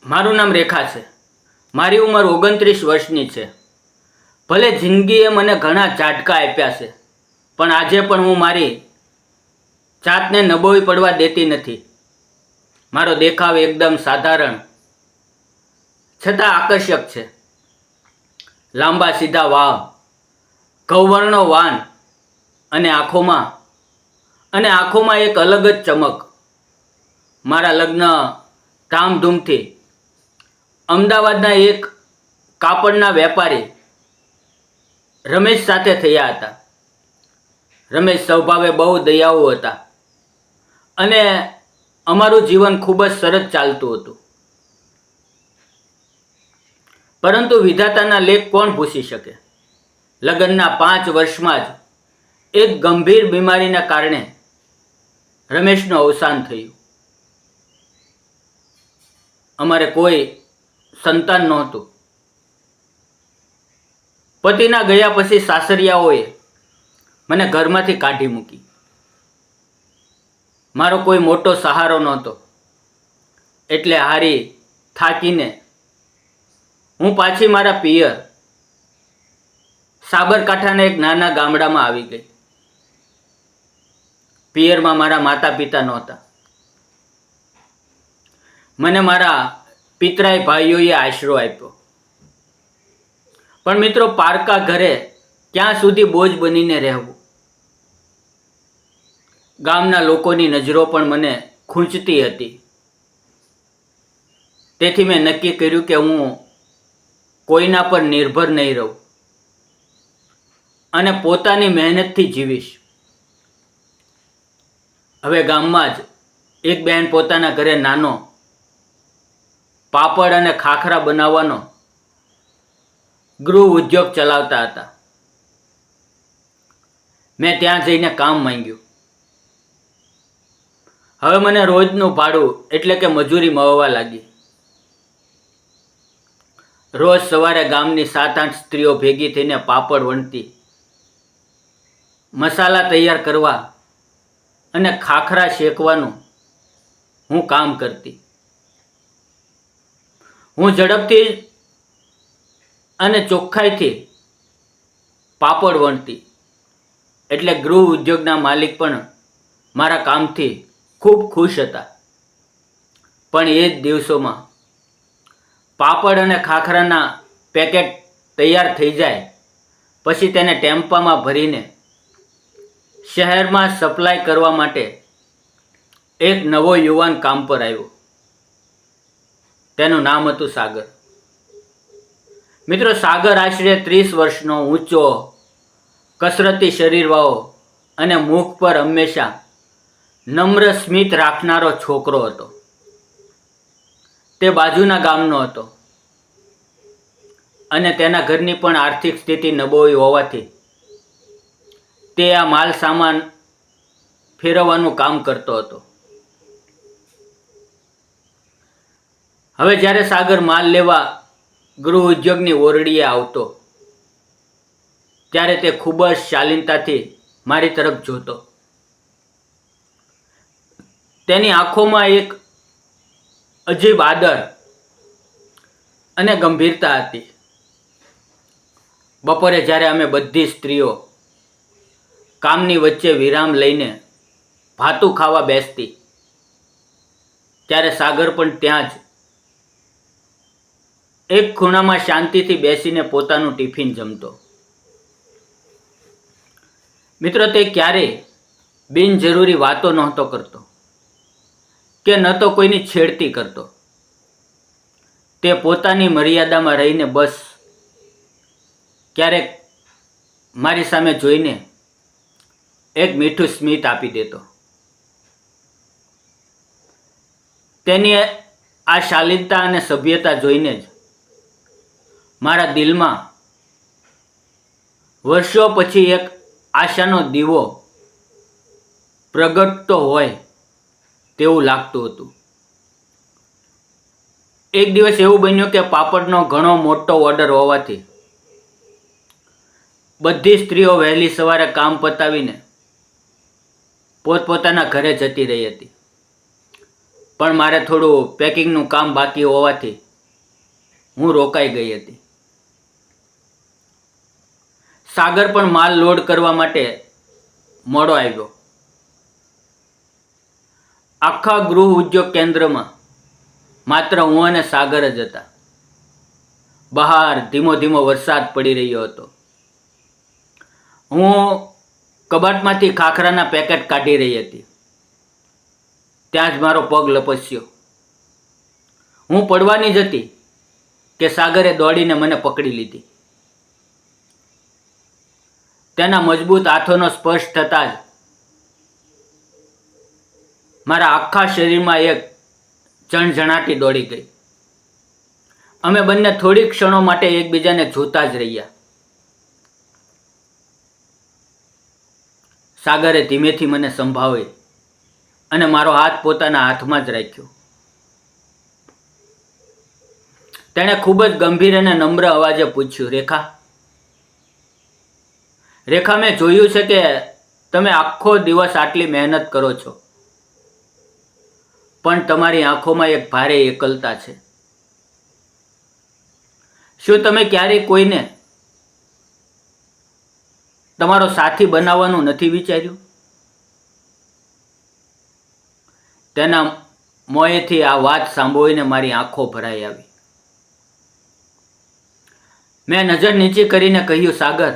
મારું નામ રેખા છે. મારી ઉંમર 29 વર્ષની છે. ભલે જિંદગીએ મને ઘણા ઝાટકા આપ્યા છે, પણ આજે પણ હું મારી જાતને નબોળી પડવા દેતી નથી. મારો દેખાવ એકદમ સાધારણ છતાં આકર્ષક છે. લાંબા સીધા વાળ, ઘઉંવર્ણો વાન અને આંખોમાં એક અલગ જ ચમક. મારા લગ્ન ધામધૂમથી અમદાવાદના એક કાપડના વેપારી રમેશ સાથે થયા હતા. રમેશ સ્વભાવે બહુ દયાળુ હતા અને અમારું જીવન ખૂબ જ સરસ ચાલતું હતું. પરંતુ વિધાતાના લેખ કોણ ભૂસી શકે? લગ્નના 5 વર્ષમાં જ એક ગંભીર બીમારીના કારણે રમેશનું અવસાન થયું. અમારે કોઈ સંતાન નહોતું. પતિના ગયા પછી સાસરિયાઓએ મને ઘરમાંથી કાઢી મૂકી. મારો કોઈ મોટો સહારો નહોતો, એટલે હારી થાકીને હું પાછી મારા પિયર સાબરકાંઠાના એક નાના ગામડામાં આવી ગઈ. પિયરમાં મારા માતા પિતા નહોતા. મને મારા પિતરાઈ ભાઈઓએ આશરો આપ્યો. પણ મિત્રો, પારકા ઘરે ક્યાં સુધી બોજ બનીને રહેવું? ગામના લોકોની નજરો પણ મને ખૂંચતી હતી. તેથી મેં નક્કી કર્યું કે હું કોઈના પર નિર્ભર નહીં રહું અને પોતાની મહેનતથી જીવીશ. હવે ગામમાં જ એક બહેન પોતાના ઘરે નાનો પાપડ અને ખાખરા બનાવવાનો ગૃહ ઉદ્યોગ ચલાવતા હતા. મેં ત્યાં જઈને કામ માંગ્યું. હવે મને રોજનું ભાડું એટલે કે મજૂરી મળવા લાગી. રોજ સવારે ગામની 7-8 સ્ત્રીઓ ભેગી થઈને પાપડ વણતી, મસાલા તૈયાર કરવા અને ખાખરા શેકવાનું હું કામ કરતી. હું ઝડપથી અને ચોખ્ખાઈથી પાપડ વણતી, એટલે ગૃહ ઉદ્યોગના માલિક પણ મારા કામથી ખૂબ ખુશ હતા. પણ એ જ દિવસોમાં પાપડ અને ખાખરાના પેકેટ તૈયાર થઈ જાય પછી તેને ટેમ્પામાં ભરીને શહેરમાં સપ્લાય કરવા માટે એક નવો યુવાન કામ પર આવ્યો. તેનું નામ હતું સાગર. મિત્રો, સાગર આશરે 30 વર્ષનો, ઊંચો, કસરતી શરીરવાળો અને મુખ પર હંમેશા નમ્ર સ્મિત રાખનારો છોકરો હતો. તે બાજુના ગામનો હતો અને તેના ઘરની પણ આર્થિક સ્થિતિ નબળી હોવાથી તે આ માલ સામાન ફેરવવાનું કામ કરતો હતો. હવે જ્યારે સાગર માલ લેવા ગૃહ ઉદ્યોગની ઓરડીએ આવતો ત્યારે તે ખૂબ જ શાલીનતાથી મારી તરફ જોતો. તેની આંખોમાં એક અજીબ આદર અને ગંભીરતા હતી. બપોરે જ્યારે અમે બધી સ્ત્રીઓ કામની વચ્ચે વિરામ લઈને ભાતું ખાવા બેસતી, ત્યારે સાગર પણ ત્યાં જ એક ખૂણામાં શાંતિથી બેસીને પોતાનું ટિફિન જમતો. મિત્રો, તે ક્યારેય બિનજરૂરી વાતો નહોતો કરતો કે ન તો કોઈની છેડતી કરતો. તે પોતાની મર્યાદામાં રહીને બસ ક્યારેક મારી સામે જોઈને એક મીઠું સ્મિત આપી દેતો. તેની આ શાલીનતા અને સભ્યતા જોઈને જ મારા દિલમાં વર્ષો પછી એક આશાનો દીવો પ્રગટતો હોય તેવું લાગતું હતું. એક દિવસ એવું બન્યું કે પાપડનો ઘણો મોટો ઓર્ડર હોવાથી બધી સ્ત્રીઓ વહેલી સવારે કામ પતાવીને પોતપોતાના ઘરે જતી રહી હતી. પણ મારે થોડું પેકિંગનું કામ બાકી હોવાથી હું રોકાઈ ગઈ હતી. સાગર પણ માલ લોડ કરવા માટે મોડો આવ્યો. આખા ગૃહ ઉદ્યોગ કેન્દ્રમાં માત્ર હું અને સાગર જ હતા. બહાર ધીમો ધીમો વરસાદ પડી રહ્યો હતો. હું કબાટમાંથી ખાખરાના પેકેટ કાઢી રહી હતી. ત્યાં જ મારો પગ લપસ્યો. હું પડવાની જ હતી કે સાગરે દોડીને મને પકડી લીધી. તેના મજબૂત હાથોનો સ્પર્શ થતાં જ મારા આખા શરીરમાં એક ઝણઝણાટી દોડી ગઈ. અમે બંને થોડી ક્ષણો માટે એકબીજાને જોતા જ રહ્યા. સાગરે ધીમેથી મને સંભાળી અને મારો હાથ પોતાના હાથમાં જ રાખ્યો. તેણે ખૂબ જ ગંભીર અને નમ્ર અવાજે પૂછ્યું, રેખા, મેં જોયું છે કે તમે આખો દિવસ આટલી મહેનત કરો છો, પણ તમારી આંખોમાં એક ભારે એકલતા છે. શું તમે ક્યારેય કોઈને તમારો સાથી બનાવવાનું નથી વિચાર્યું? તેના મોંએથી આ વાત સાંભળીને મારી આંખો ભરાઈ આવી. મેં નજર નીચે કરીને કહ્યું, સાગર,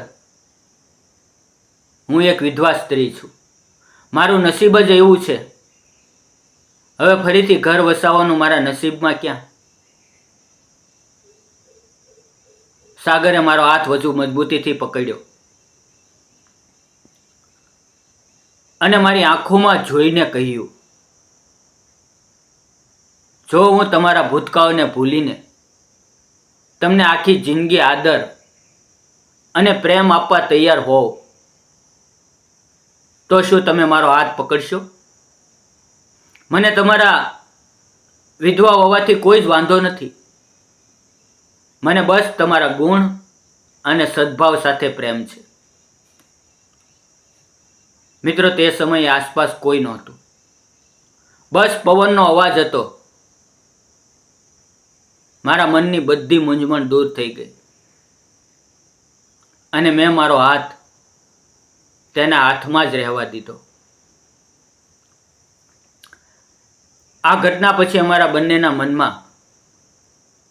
હું એક વિધવા સ્ત્રી છું. મારું નસીબ જ એવું છે. હવે ફરીથી ઘર વસાવવાનું મારા નસીબમાં ક્યાં? સાગરે મારો હાથ વધુ મજબૂતીથી પકડ્યો અને મારી આંખોમાં જોઈને કહ્યું, જો હું તમારા ભૂતકાળને ભૂલીને તમને આખી જિંદગી આદર અને પ્રેમ આપવા તૈયાર હોવ, તો શું તમે મારો હાથ પકડશો? મને તમારા વિધવા હોવાથી કોઈ જ વાંધો નથી. મને બસ તમારા ગુણ અને સદ્ભાવ સાથે પ્રેમ છે. મિત્રો, તે સમયે આસપાસ કોઈ નહોતું. બસ પવનનો અવાજ હતો. મારા મનની બધી મૂંઝવણ દૂર થઈ ગઈ અને મેં મારો હાથ તેના હાથમાં જ રહેવા દીધો. આ ઘટના પછી અમારા બંનેના મનમાં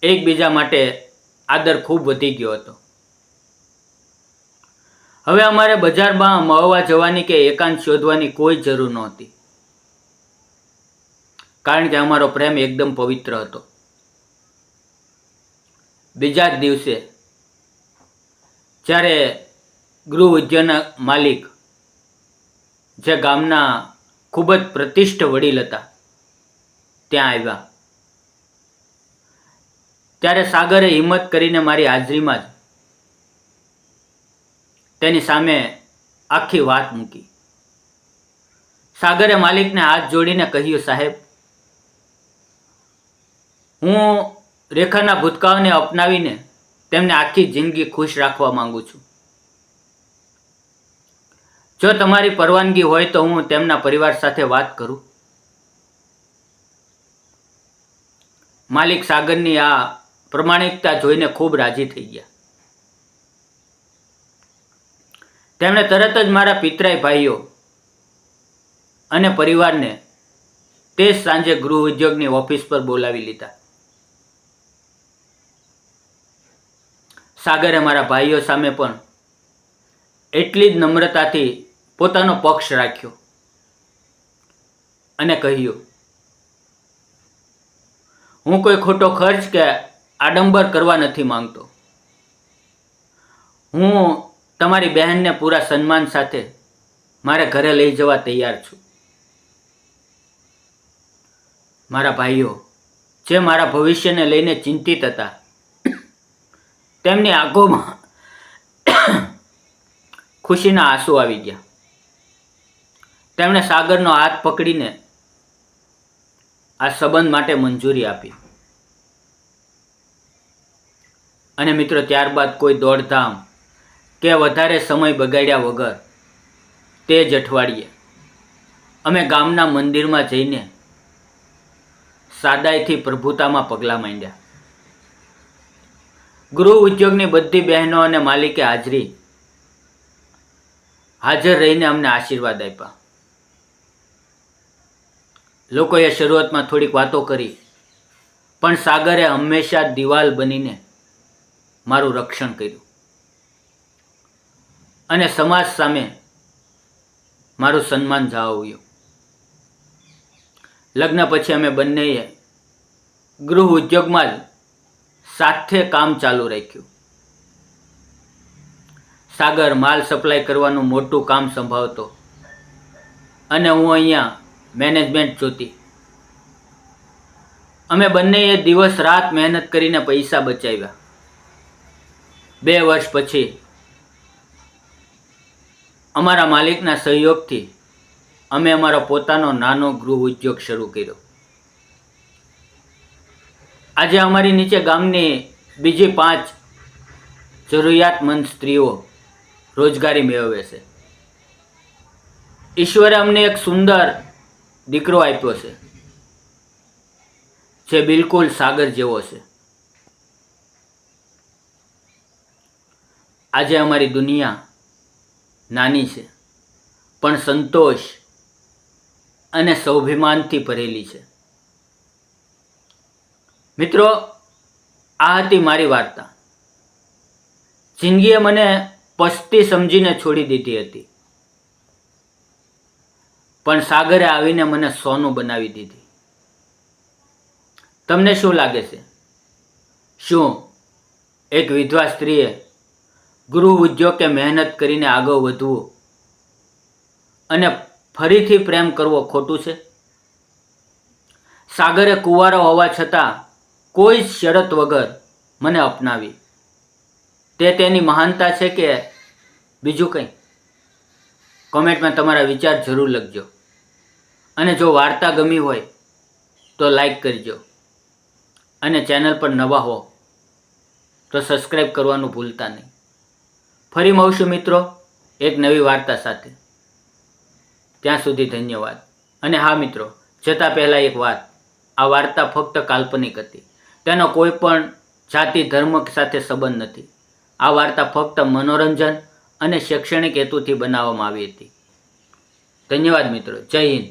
એકબીજા માટે આદર ખૂબ વધી ગયો હતો. હવે અમારે બજારમાં મળવા જવાની કે એકાંત શોધવાની કોઈ જરૂર નહોતી, કારણ કે અમારો પ્રેમ એકદમ પવિત્ર હતો. બીજા જ દિવસે જ્યારે ગૃહ ઉદ્યોગના માલિક, જે ગામના ખૂબ જ પ્રતિષ્ઠ વડીલ હતા, ત્યાં આવ્યા, ત્યારે સાગરે હિંમત કરીને મારી હાજરીમાં જ તેની સામે આખી વાત મૂકી. સાગરે માલિકને હાથ જોડીને કહ્યું, સાહેબ, હું રેખાના ભૂતકાળને અપનાવીને તેમને આખી જિંદગી ખુશ રાખવા માંગુ છું. જો તમારી પરવાનગી હોય તો હું તેમના પરિવાર સાથે વાત કરું. માલિક સાગરની આ પ્રમાણિકતા જોઈને ખૂબ રાજી થઈ ગયા. તેમણે તરત જ મારા પિતરાઈ ભાઈઓ અને પરિવારને તે જ સાંજે ગૃહ ઉદ્યોગની ઓફિસ પર બોલાવી લીધા. સાગરે મારા ભાઈઓ સામે પણ એટલી જ નમ્રતાથી પોતાનો પક્ષ રાખ્યો અને કહ્યું, હું કોઈ ખોટો ખર્ચ કે આડંબર કરવા નથી માંગતો. હું તમારી બહેનને પૂરા સન્માન સાથે મારે ઘરે લઈ જવા તૈયાર છું. મારા ભાઈઓ, જે મારા ભવિષ્યને લઈને ચિંતિત હતા, તેમની આંખોમાં ખુશીના આંસુ આવી ગયા. તેમણે સાગરનો હાથ પકડીને આ સંબંધ માટે મંજૂરી આપી. અને મિત્રો, ત્યારબાદ કોઈ દોડધામ કે વધારે સમય બગાડ્યા વગર તે જ અઠવાડિયે અમે ગામના મંદિરમાં જઈને સાદાઈથી પ્રભુતામાં પગલાં માંડ્યા. ગૃહ ઉદ્યોગની બધી બહેનો અને માલિકે હાજર રહીને અમને આશીર્વાદ આપ્યા. લોકોએ શરૂઆતમાં થોડીક વાતો કરી, પણ સાગરે હંમેશા દિવાલ બનીને મારું રક્ષણ કર્યું અને સમાજ સામે મારું સન્માન જાળવ્યું. લગ્ન પછી અમે બંનેએ ગૃહ ઉદ્યોગમાં જ સાથે કામ ચાલુ રાખ્યું. સાગર માલ સપ્લાય કરવાનું મોટું કામ સંભાળતો અને હું અહીંયા મેનેજમેન્ટ જોતી. અમે બંનેએ દિવસ રાત મહેનત કરીને પૈસા બચાવ્યા. 2 વર્ષ પછી અમારા માલિકના સહયોગથી અમે અમારો પોતાનો નાનો ગૃહ ઉદ્યોગ શરૂ કર્યો. આજે અમારી નીચે ગામની બીજી 5 જરૂરિયાતમંદ સ્ત્રીઓ રોજગારી મેળવે છે. ઈશ્વરે અમને એક સુંદર દીકરો આપ્યો છે, જે બિલકુલ સાગર જેવો છે. આજે અમારી દુનિયા નાની છે, પણ સંતોષ અને સ્વાભિમાનથી ભરેલી છે. મિત્રો, આ હતી મારી વાર્તા. જિંદગીએ મને પસ્તી સમજીને છોડી દીધી હતી, પણ સાગરે આવીને મને સોનું બનાવી દીધી. તમને શું લાગે છે? શું એક વિધવા સ્ત્રીએ ગૃહ ઉદ્યોગ કે મહેનત કરીને આગળ વધવું અને ફરીથી પ્રેમ કરવો ખોટું છે? સાગરે કુંવારો હોવા છતાં કોઈ શરત વગર મને અપનાવી. તે તેની મહાનતા છે કે બીજું કંઈ? કોમેન્ટમાં તમારા વિચાર જરૂર લખજો. અને જો વાર્તા ગમી હોય તો લાઈક કરજો, અને ચેનલ પર નવા હો તો સબસ્ક્રાઈબ કરવાનું ભૂલતા નહીં. ફરી મળશું મિત્રો એક નવી વાર્તા સાથે. ત્યાં સુધી ધન્યવાદ. અને હા મિત્રો, જતાં પહેલાં એક વાત, આ વાર્તા ફક્ત કાલ્પનિક હતી. તેનો કોઈ પણ જાતિ ધર્મ સાથે સંબંધ નથી. આ વાર્તા ફક્ત મનોરંજન અને શૈક્ષણિક હેતુથી બનાવવામાં આવી હતી. ધન્યવાદ મિત્રો. જય હિન્દ.